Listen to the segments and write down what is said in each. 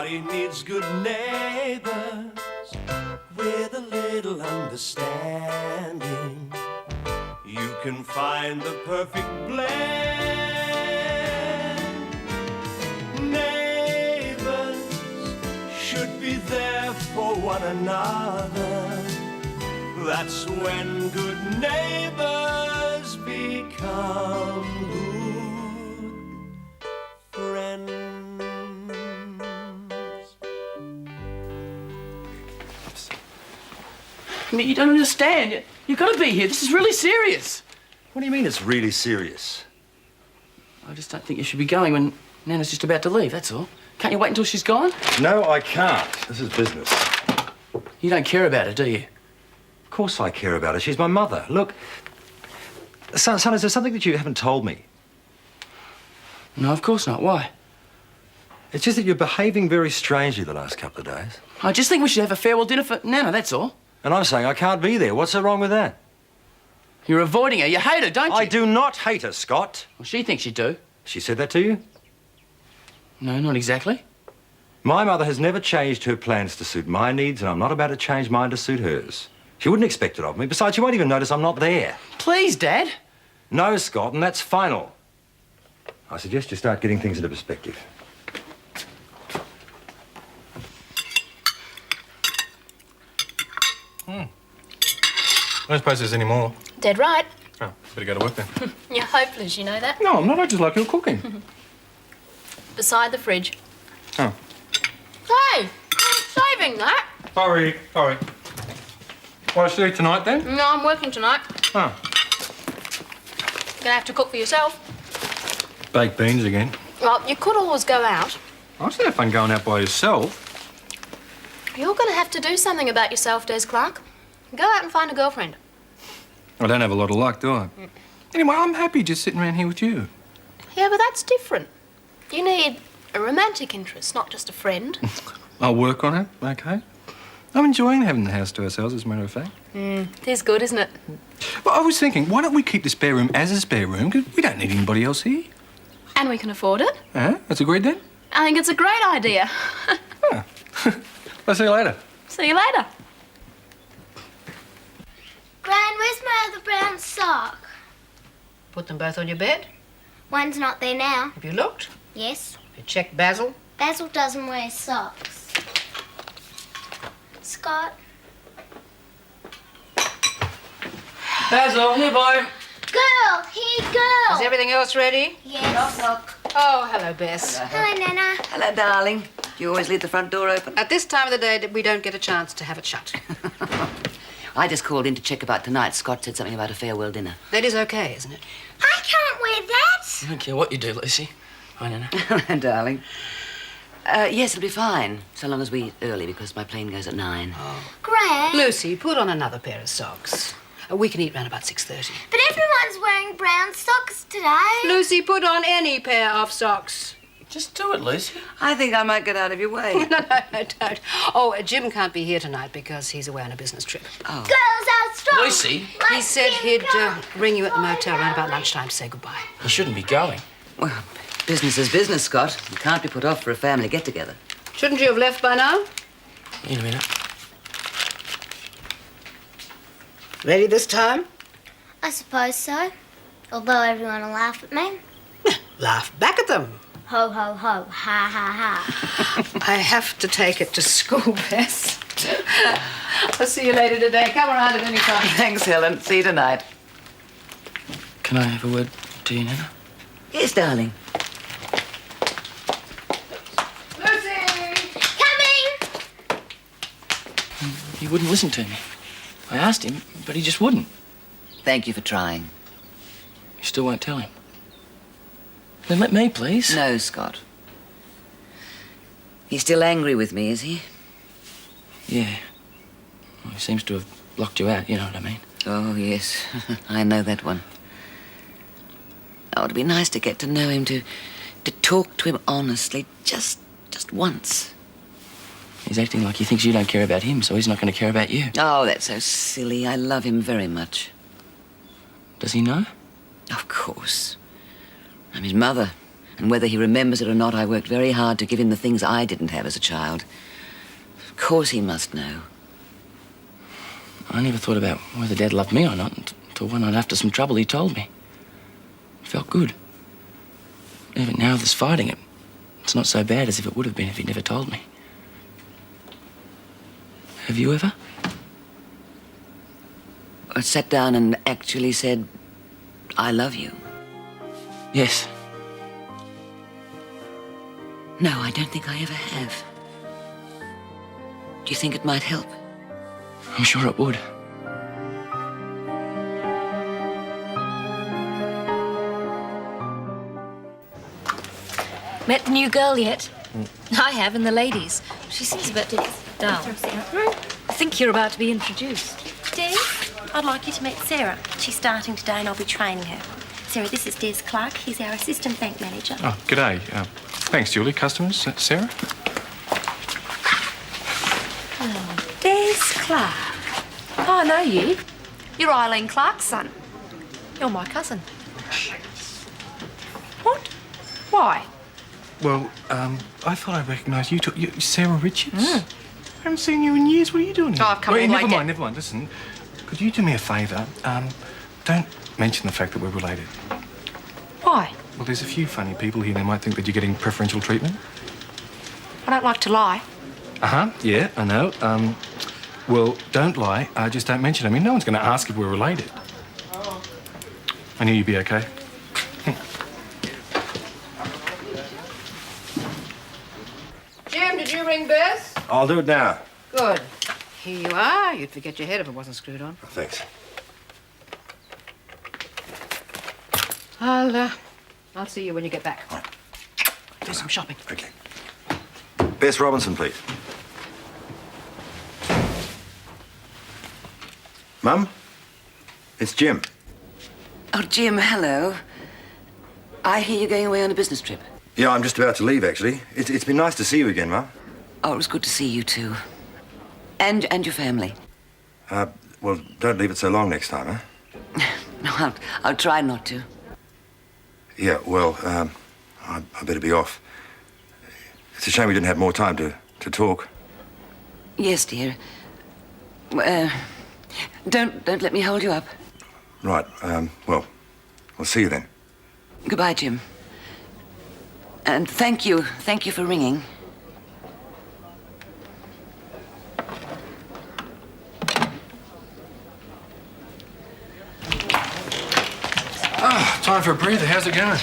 Everybody needs good neighbors with a little understanding. You can find the perfect blend. Neighbors should be there for one another. That's when good neighbors become good friends. I mean, you don't understand. You've got to be here. This is really serious. What do you mean it's really serious? I just don't think you should be going when Nana's just about to leave, that's all. Can't you wait until she's gone? No, I can't. This is business. You don't care about her, do you? Of course I care about her. She's my mother. Look, son, is there something that you haven't told me? No, of course not. Why? It's just that you're behaving very strangely the last couple of days. I just think we should have a farewell dinner for Nana, that's all. And I'm saying I can't be there. What's so wrong with that? You're avoiding her. You hate her, don't you? I do not hate her, Scott. Well, she thinks you do. She said that to you? No, not exactly. My mother has never changed her plans to suit my needs, and I'm not about to change mine to suit hers. She wouldn't expect it of me. Besides, she won't even notice I'm not there. Please, Dad. No, Scott, and that's final. I suggest you start getting things into perspective. I don't suppose there's any more. Dead right. Oh, better go to work then. You're hopeless, you know that? No, I'm not. I just like your cooking. Beside the fridge. Oh. Hey, I'm saving that. Sorry. What, I should eat tonight then? No, I'm working tonight. Oh. You're gonna have to cook for yourself. Baked beans again. Well, you could always go out. Oh, it's no fun going out by yourself. You're gonna have to do something about yourself, Des Clark. Go out and find a girlfriend. I don't have a lot of luck, do I? Anyway, I'm happy just sitting around here with you. Yeah, but that's different. You need a romantic interest, not just a friend. I'll work on it, okay? I'm enjoying having the house to ourselves, as a matter of fact. It is good, isn't it? But I was thinking, why don't we keep the spare room as a spare room? Because we don't need anybody else here. And we can afford it. That's agreed then? I think it's a great idea. I'll see you later. See you later. Gran, where's my other brown sock? Put them both on your bed. One's not there now. Have you looked? Yes. Have you checked Basil? Basil doesn't wear socks. Scott? Basil, here, boy. Girl! Here, girl! Is everything else ready? Yes. Oh, hello, Bess. Hello, Nana. Hello, darling. You always leave the front door open. At this time of the day, we don't get a chance to have it shut. I just called in to check about tonight. Scott said something about a farewell dinner. That is okay, isn't it? I can't wear that. I don't care what you do, Lucy. Hi, Nana. Hello, darling. Yes, it'll be fine, so long as we eat early, because my plane goes at 9. Gran? Lucy, put on another pair of socks. We can eat round about 6:30. But everyone's wearing brown socks today. Lucy, put on any pair of socks. Just do it, Lucy. I think I might get out of your way. No, don't. Oh, Jim can't be here tonight because he's away on a business trip. Oh. Girls are strong. Lucy? Like He said Jim he'd Crow. ring you at the motel around about lunchtime to say goodbye. You shouldn't be going. Well, business is business, Scott. It can't be put off for a family get-together. Shouldn't you have left by now? In a minute. Ready this time? I suppose so. Although everyone will laugh at me. Laugh back at them. Ho, ho, ho. Ha, ha, ha. I have to take it to school, Bess. I'll see you later today. Come around at any time. Thanks, Helen. See you tonight. Can I have a word to you, Nana? Yes, darling. Lucy! Coming! He wouldn't listen to me. I asked him, but he just wouldn't. Thank you for trying. You still won't tell him. Then let me, please. No, Scott. He's still angry with me, is he? Yeah. Well, he seems to have blocked you out, you know what I mean? Oh, yes. I know that one. Oh, it'd be nice to get to know him, to talk to him honestly, just once. He's acting like he thinks you don't care about him, so he's not going to care about you. Oh, that's so silly. I love him very much. Does he know? Of course. I'm his mother, And whether he remembers it or not, I worked very hard to give him the things I didn't have as a child. Of course he must know. I never thought about whether Dad loved me or not until one night after some trouble he told me. It felt good. Even now there's fighting, it's not so bad as if it would have been if he'd never told me. Have you ever? I sat down and actually said, I love you. Yes. No, I don't think I ever have. Do you think it might help? I'm sure it would. Met the new girl yet? I have, and the ladies. She seems a bit dull. I think you're about to be introduced. Des, I'd like you to meet Sarah. She's starting today and I'll be training her. Sarah, this is Des Clark. He's our assistant bank manager. Oh, g'day. Thanks, Julie. Customers, Sarah? Des Clark. Oh, I know you. You're Eileen Clark's son. You're my cousin. What? Why? Well, I thought I recognised you. Sarah Richards? I haven't seen you in years. What are you doing here? Oh, I've come all the way down. Never mind. Listen, could you do me a favour? Don't mention the fact that we're related. Why? Well, there's a few funny people here. They might think that you're getting preferential treatment. I don't like to lie. Yeah, I know. Well, don't lie. Just don't mention it. I mean, no one's going to ask if we're related. I knew you'd be okay. Jim, did you ring Bess? I'll do it now. Good. Here you are. You'd forget your head if it wasn't screwed on. Thanks. I'll see you when you get back. Right. Do some shopping. Okay. Bess Robinson, please. Mum, it's Jim. Oh, Jim, hello. I hear you're going away on a business trip. Yeah, I'm just about to leave, actually. It's been nice to see you again, Mum. Oh, it was good to see you too. And your family. Well, don't leave it so long next time, huh? No, I'll try not to. Yeah, well, I better be off. It's a shame we didn't have more time to talk. Yes, dear. Don't let me hold you up. Right, well, we'll see you then. Goodbye, Jim. And thank you for ringing. Time for a breather. How's it going?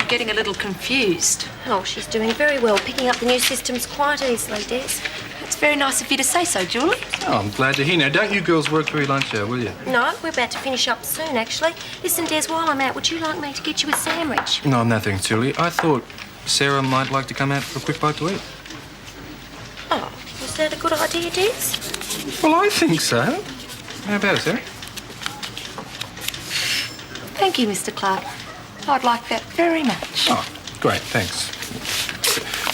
Getting a little confused. Oh, she's doing very well, picking up the new systems quite easily, Des. It's very nice of you to say so, Julie. Oh, I'm glad to hear. Now, don't you girls work through your lunch hour, will you? No, we're about to finish up soon, actually. Listen, Des, while I'm out, would you like me to get you a sandwich? No, no thanks, Julie. I thought Sarah might like to come out for a quick bite to eat. Oh, was that a good idea, Des? Well, I think so. How about it, Sarah? Thank you, Mr. Clark. I'd like that very much. Oh, great. Thanks.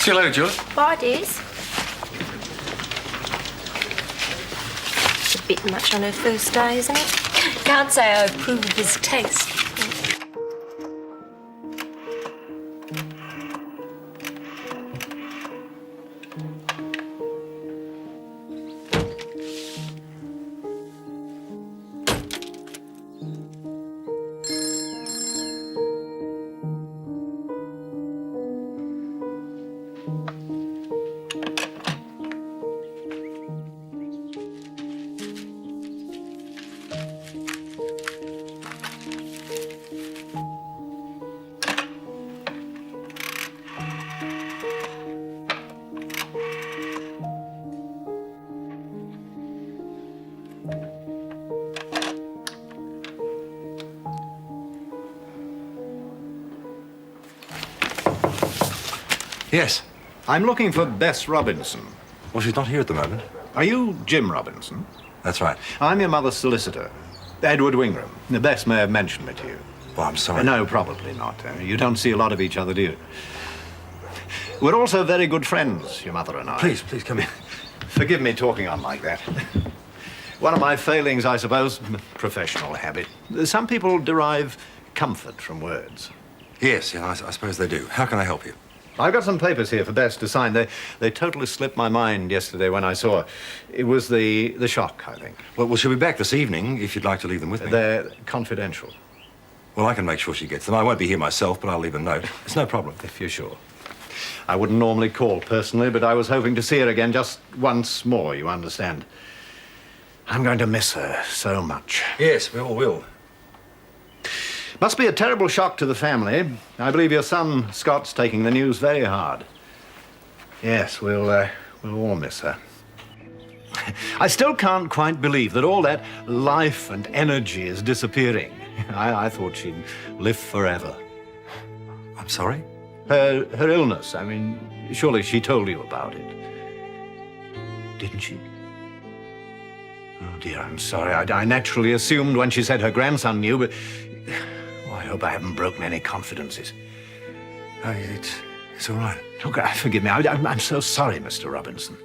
See you later, Julie. Bye, Des. It's a bit much on her first day, isn't it? Can't say I approve of his taste. Yes. I'm looking for Bess Robinson. Well, she's not here at the moment. Are you Jim Robinson? That's right. I'm your mother's solicitor, Edward Wingram. Bess may have mentioned me to you. Well, I'm sorry. No, probably not. You don't see a lot of each other, do you? We're also very good friends, your mother and I. Please come in. Forgive me talking on like that. One of my failings, I suppose, professional habit. Some people derive comfort from words. Yes, yeah, I suppose they do. How can I help you? I've got some papers here for Bess to sign. They totally slipped my mind yesterday when I saw her. It was the shock, I think. Well, she'll be back this evening if you'd like to leave them with me. They're confidential. Well, I can make sure she gets them. I won't be here myself, but I'll leave a note. It's no problem. If you're sure. I wouldn't normally call personally, but I was hoping to see her again just once more, you understand. I'm going to miss her so much. Yes, we all will. Must be a terrible shock to the family. I believe your son, Scott's taking the news very hard. Yes, we'll all miss her. I still can't quite believe that all that life and energy is disappearing. I thought she'd live forever. I'm sorry? Her illness, I mean, surely she told you about it. Didn't she? Oh, dear, I'm sorry. I naturally assumed when she said her grandson knew, but... Oh, I hope I haven't broken any confidences. Oh, it's all right. Look, forgive me. I'm so sorry, Mr. Robinson.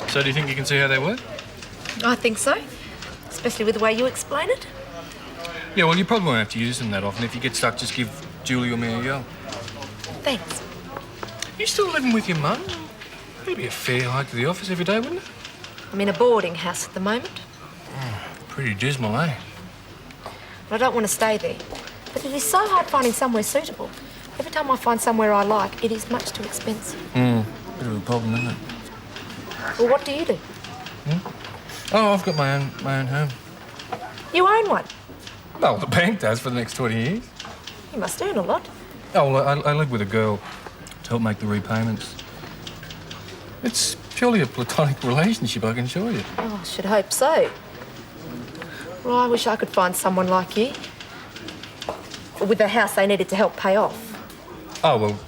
So do you think you can see how they work? I think so, especially with the way you explain it. Yeah, well, you probably won't have to use them that often. If you get stuck, just give Julie or me a yell. Thanks. You still living with your mum? It'd be a fair hike to the office every day, wouldn't it? I'm in a boarding house at the moment. Pretty dismal, eh? I don't want to stay there. But it is so hard finding somewhere suitable. Every time I find somewhere I like, it is much too expensive. Bit of a problem, isn't it? Well, what do you do? Oh, I've got my own home. You own one. Well, the bank does for the next 20 years. You must earn a lot. Oh, well, I live with a girl to help make the repayments. It's purely a platonic relationship, I can assure you. Oh, I should hope so. Well, I wish I could find someone like you. With a house they needed to help pay off. Oh, well,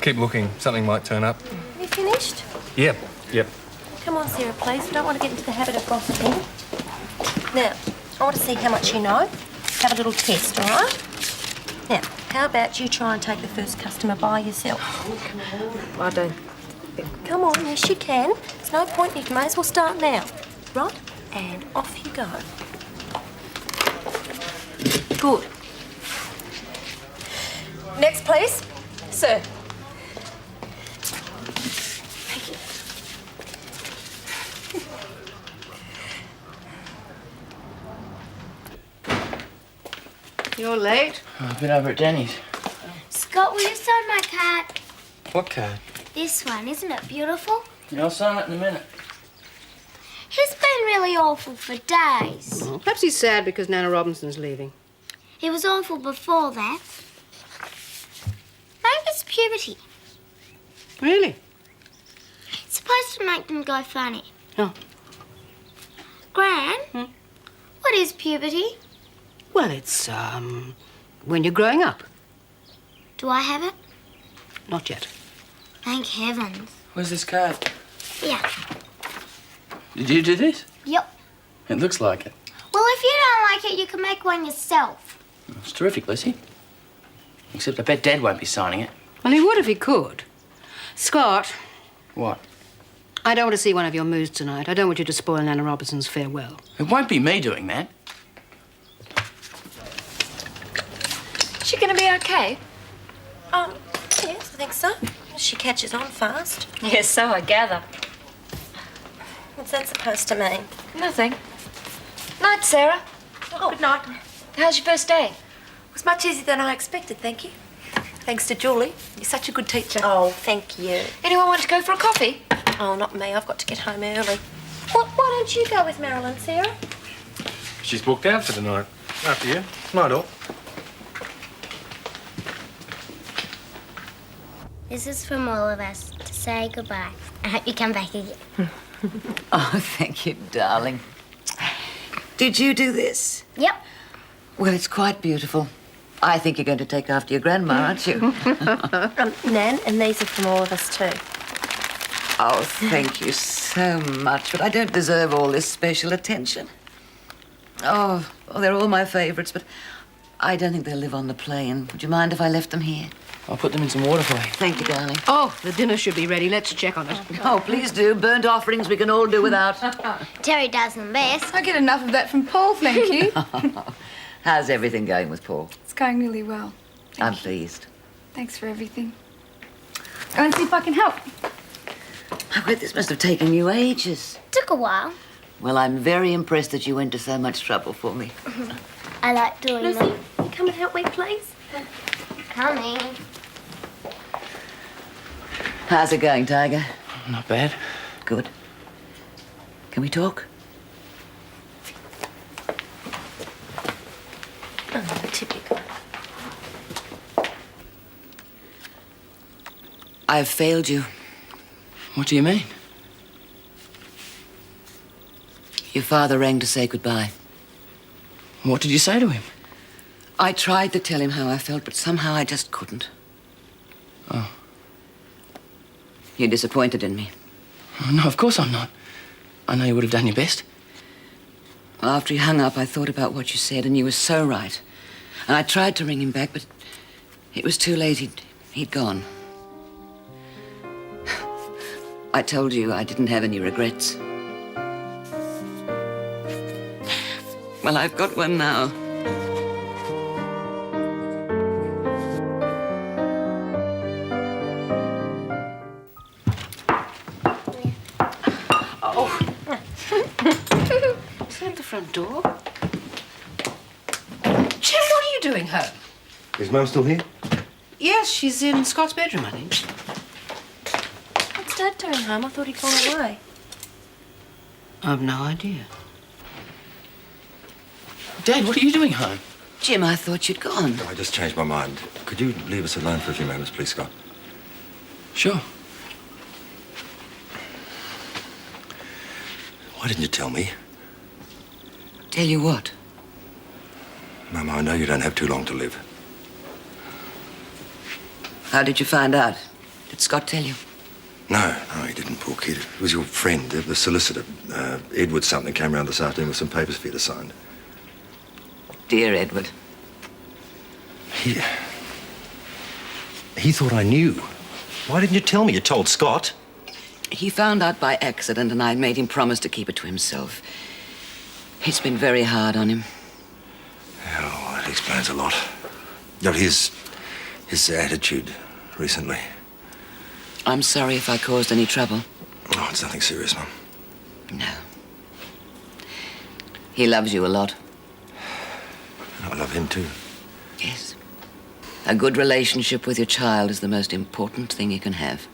keep looking. Something might turn up. Have you finished? Yep. Come on, Sarah, please. We don't want to get into the habit of gossiping. Now, I want to see how much you know. Have a little test, all right? Now, how about you try and take the first customer by yourself? I don't. Come on, yes, you can. There's no point. You may as well start now. Right? And off you go. Good. Next, please. Sir. You're late. I've been over at Danny's. Scott, will you sign my card? What card? This one, isn't it beautiful? Yeah, I'll sign it in a minute. He's been really awful for days. Oh, perhaps he's sad because Nana Robinson's leaving. He was awful before that. Maybe it's puberty. Really? It's supposed to make them go funny. Oh. Gran, what is puberty? Well, it's, when you're growing up. Do I have it? Not yet. Thank heavens. Where's this card? Yeah. Did you do this? Yep. It looks like it. Well, if you don't like it, you can make one yourself. It's terrific, Lizzie. Except I bet Dad won't be signing it. Well, he would if he could. Scott, What? I don't want to see one of your moods tonight. I don't want you to spoil Nana Robinson's farewell. It won't be me doing that. Is she going to be okay? Yes, I think so. She catches on fast. Yes, so I gather. What's that supposed to mean? Nothing. Night, Sarah. Oh, good night. How's your first day? It was much easier than I expected, thank you. Thanks to Julie. You're such a good teacher. Oh, thank you. Anyone want to go for a coffee? Oh, not me. I've got to get home early. Why don't you go with Marilyn, Sarah? She's booked out for the night. After you. Night all. This is from all of us to say goodbye. I hope you come back again. Oh, thank you, darling. Did you do this? Yep. Well, it's quite beautiful. I think you're going to take after your grandma, aren't you? Nan, and these are from all of us too. Oh, thank you so much, but I don't deserve all this special attention. Oh, they're all my favourites, but I don't think they'll live on the plane. Would you mind if I left them here? I'll put them in some water for you. Thank you, darling. Oh, the dinner should be ready. Let's check on it. Oh, please do. Burnt offerings we can all do without. Terry does them best. I get enough of that from Paul, thank you. How's everything going with Paul? It's going really well. I'm pleased. Thanks for everything. Go and see if I can help. I bet this must have taken you ages. Took a while. Well, I'm very impressed that you went to so much trouble for me. I like doing Lucy, them. you come and help me, please? Coming. How's it going, Tiger? Not bad. Good. Can we talk? Oh, typical. I've failed you. What do you mean? Your father rang to say goodbye. What did you say to him? I tried to tell him how I felt, but somehow I just couldn't. Oh. You're disappointed in me. Oh, no, of course I'm not. I know you would have done your best. Well, after he hung up, I thought about what you said, and you were so right. And I tried to ring him back, but it was too late. He'd gone. I told you I didn't have any regrets. Well, I've got one now. Oh. Is that the front door? Jim, what are you doing home? Is Mum still here? Yes, she's in Scott's bedroom, I think. What's Dad doing home? I thought he'd gone away. I've no idea. Dad, what are you doing home? Jim, I thought you'd gone. I just changed my mind. Could you leave us alone for a few moments, please, Scott? Sure. Why didn't you tell me? Tell you what? Mum, I know you don't have too long to live. How did you find out? Did Scott tell you? No, he didn't, poor kid. It was your friend, the solicitor. Edward something came round this afternoon with some papers for you to sign. Dear Edward. He thought I knew. Why didn't you tell me? You told Scott. He found out by accident, and I made him promise to keep it to himself. It's been very hard on him. Oh, that explains a lot. No, his attitude recently. I'm sorry if I caused any trouble. Oh, it's nothing serious, Mum. No. He loves you a lot. I love him too. Yes. A good relationship with your child is the most important thing you can have.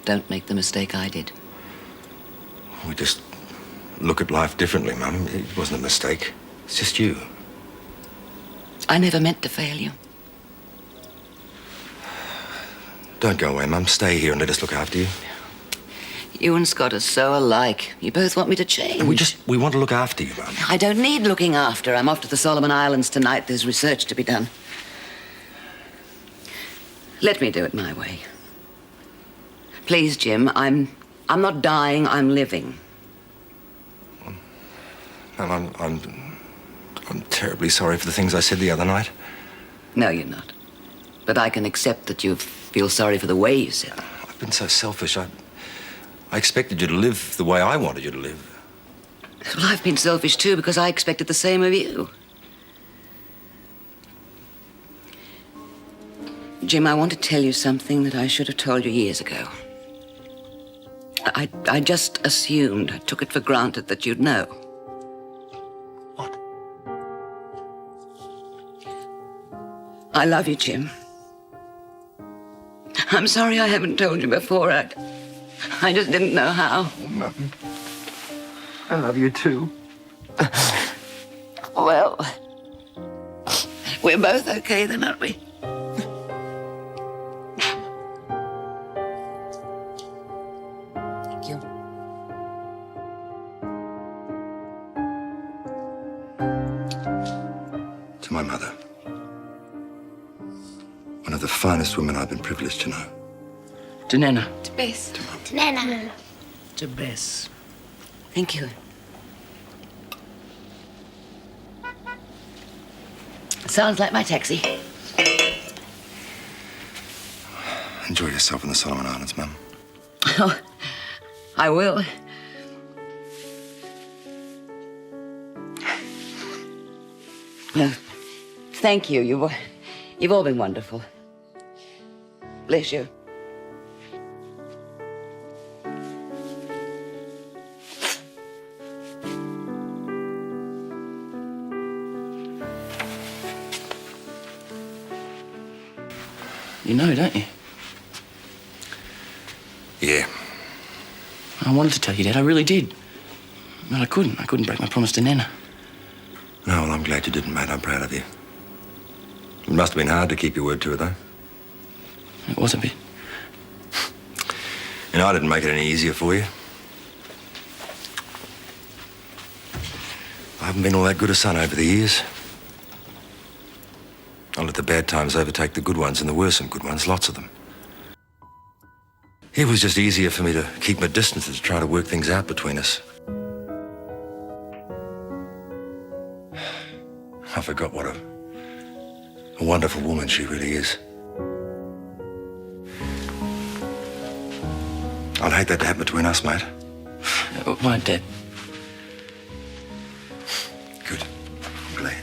Don't make the mistake I did. We just look at life differently, Mum. It wasn't a mistake. It's just you. I never meant to fail you. Don't go away, Mum. Stay here and let us look after you. You and Scott are so alike. You both want me to change. We want to look after you, Mum. I don't need looking after. I'm off to the Solomon Islands tonight. There's research to be done. Let me do it my way. Please, Jim, I'm not dying, I'm living. Mum, I'm terribly sorry for the things I said the other night. No, you're not. But I can accept that you feel sorry for the way you said it. I've been so selfish. I expected you to live the way I wanted you to live. Well, I've been selfish too because I expected the same of you. Jim, I want to tell you something that I should have told you years ago. I just assumed, I took it for granted that you'd know. What? I love you, Jim. I'm sorry I haven't told you before. I just didn't know how. Mum, I love you too. Well, we're both okay then, aren't we? Thank you. To my mother. One of the finest women I've been privileged to know. To Nana. To Bess. To Nana. To Bess. Thank you. Sounds like my taxi. Enjoy yourself in the Solomon Islands, Mum. Oh, I will. No, thank you. You've all been wonderful. Bless you. You know, don't you? Yeah. I wanted to tell you, Dad. I really did. But I couldn't. I couldn't break my promise to Nana. No, well, I'm glad you didn't, mate. I'm proud of you. It must have been hard to keep your word to her, though. It was a bit. You know, I didn't make it any easier for you. I haven't been all that good a son over the years. I let the bad times overtake the good ones, and there were some good ones, lots of them. It was just easier for me to keep my distance and to try to work things out between us. I forgot what a wonderful woman she really is. I'd hate that to happen between us, mate. It won't, Dad. Good. I'm glad.